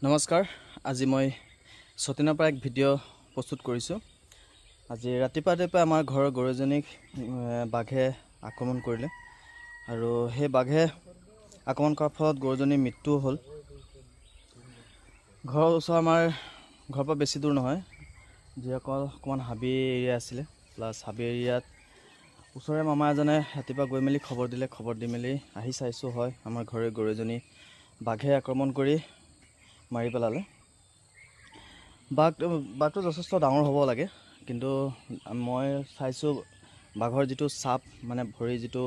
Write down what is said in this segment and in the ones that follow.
নমস্কাৰ, আজি মই সতিনাৰ পৰা এক ভিডিঅ' প্ৰস্তুত কৰিছোঁ। আজি ৰাতিপুৱা আমাৰ ঘৰৰ গৰুজনীক বাঘে আক্ৰমণ কৰিলে আৰু সেই বাঘে আক্ৰমণ কৰাৰ ফলত গৰুজনীৰ মৃত্যু হ'ল। ঘৰৰ ওচৰ আমাৰ ঘৰৰ পৰা বেছি দূৰ নহয়, যিসকল অকণমান হাবি এৰিয়া আছিলে, প্লাছ হাবি এৰিয়াত ওচৰৰে মামা এজনে ৰাতিপুৱা গৈ মেলি খবৰ দিলে। খবৰ দি মেলি আহি চাইছোঁ, হয় আমাৰ ঘৰৰ গৰুজনী বাঘে আক্ৰমণ কৰি মাৰি পেলালে। বাঘটো যথেষ্ট ডাঙৰ হ'ব লাগে, কিন্তু মই চাইছোঁ বাঘৰ যিটো চাপ, মানে ভৰিৰ যিটো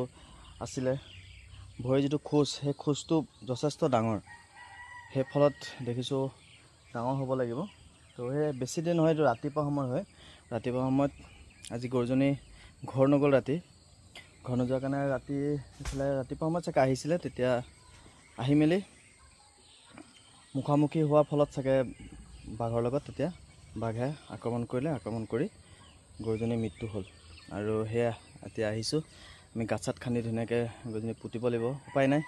আছিলে, ভৰিৰ যিটো খোজ, সেই খোজটো যথেষ্ট ডাঙৰ। সেই ফলত দেখিছোঁ ডাঙৰ হ'ব লাগিব। তো সেই বেছি দিন নহয়, এইটো ৰাতিপুৱা সময় হয়। ৰাতিপুৱা সময়ত আজি গৰুজনী ঘৰ নগ'ল, ঘৰ নোযোৱাৰ কাৰণে ৰাতিপুৱা সময়ত চাগে আহিছিলে। তেতিয়া আহি মেলি মুখামুখি হোৱাৰ ফলত চাগে বাঘৰ লগত তেতিয়া বাঘে আক্ৰমণ কৰিলে। আক্ৰমণ কৰি গৰুজনীৰ মৃত্যু হ'ল। আৰু সেয়া এতিয়া আহিছোঁ, আমি গাঁত চাত খান্দি ধুনীয়াকৈ গৰুজনী পুতিব লাগিব। উপায় নাই,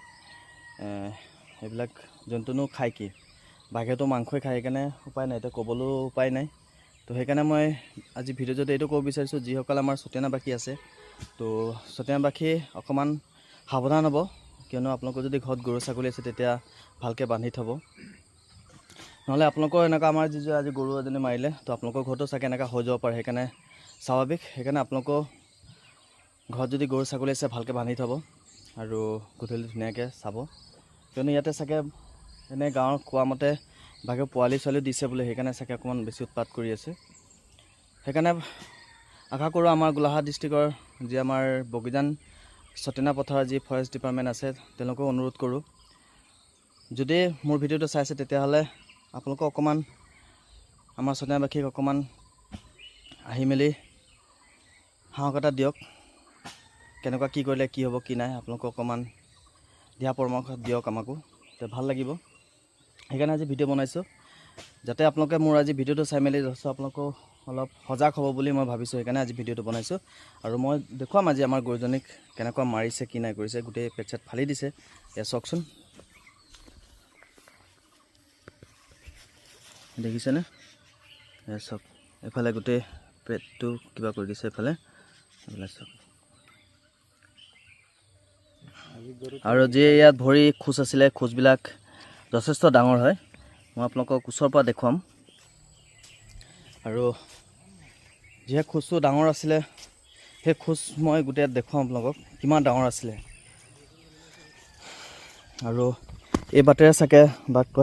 এইবিলাক জন্তুনো খায় কি, বাঘেতো মাংসই খায়, সেইকাৰণে উপায় নাই, এতিয়া ক'বলৈও উপায় নাই। তো সেইকাৰণে মই আজি ভিডিঅ'টোত এইটো ক'ব বিচাৰিছোঁ, যিসকল আমাৰ চতিয়ানাবাসী আছে, তো চতিয়ানাবাসী অকণমান সাৱধান হ'ব। কিয়নো আপোনালোকৰ যদি ঘৰত গৰু ছাগলী আছে তেতিয়া ভালকৈ বান্ধি থ'ব, নহ'লে আপোনালোকৰ এনেকুৱা আমাৰ যি আজি গৰু এজনী মাৰিলে, তো আপোনালোকৰ ঘৰতো চাগে এনেকুৱা হৈ যাব পাৰে। সেইকাৰণে স্বাভাৱিক, সেইকাৰণে আপোনালোকৰ ঘৰত যদি গৰু ছাগলী আছে ভালকৈ বান্ধি থ'ব আৰু গধূলি ধুনীয়াকৈ চাব। কিয়নো ইয়াতে চাগে এনে গাঁৱৰ কোৱা মতে বাঘে পোৱালি ছোৱালী দিছে বোলে, সেইকাৰণে চাগে অকণমান বেছি উৎপাত কৰি আছে। সেইকাৰণে আশা কৰোঁ আমাৰ গোলাঘাট ডিষ্ট্ৰিক্টৰ যি আমাৰ বগীজান চতিয়না পথাৰৰ যি ফৰেষ্ট ডিপাৰ্টমেণ্ট আছে, তেওঁলোকক অনুৰোধ কৰোঁ, যদি মোৰ ভিডিঅ'টো চাইছে তেতিয়াহ'লে আপোনালোকক অকণমান আমাৰ চতিয়ানাবাসীক অকণমান আহি মেলি সাহস এটা দিয়ক। কেনেকুৱা কি কৰিলে কি হ'ব কি নাই, আপোনালোকক অকণমান দিহা পৰামৰ্শ দিয়ক আমাকো, তেতিয়া ভাল লাগিব। সেইকাৰণে আজি ভিডিঅ' বনাইছোঁ, যাতে আপোনালোকে মোৰ আজি ভিডিঅ'টো চাই মেলি যথেষ্ট আপোনালোকেও অলপ সজাগ হ'ব বুলি মই ভাবিছোঁ। সেইকাৰণে আজি ভিডিঅ'টো বনাইছোঁ আৰু মই দেখুৱাম আজি আমাৰ গৰুজনীক কেনেকুৱা মাৰিছে কি নাই কৰিছে। গোটেই পেট চেট ফালি দিছে, এয়া চাওকচোন, দেখিছেনে? এয়া চাওক, এইফালে গোটেই পেটটো কিবা কৰি দিছে, এইফালে চাওক। আৰু যি ইয়াত ভৰি খোজ আছিলে, খোজবিলাক যথেষ্ট ডাঙৰ হয়। মই আপোনালোকক ওচৰৰ পৰা দেখুৱাম। আৰু যিহে খোজটো ডাঙৰ আছিলে, সেই খোজ মই গোটেই দেখুৱাম আপোনালোকক কিমান ডাঙৰ আছিলে। আৰু এই বাটেৰে চাগে বাঘটো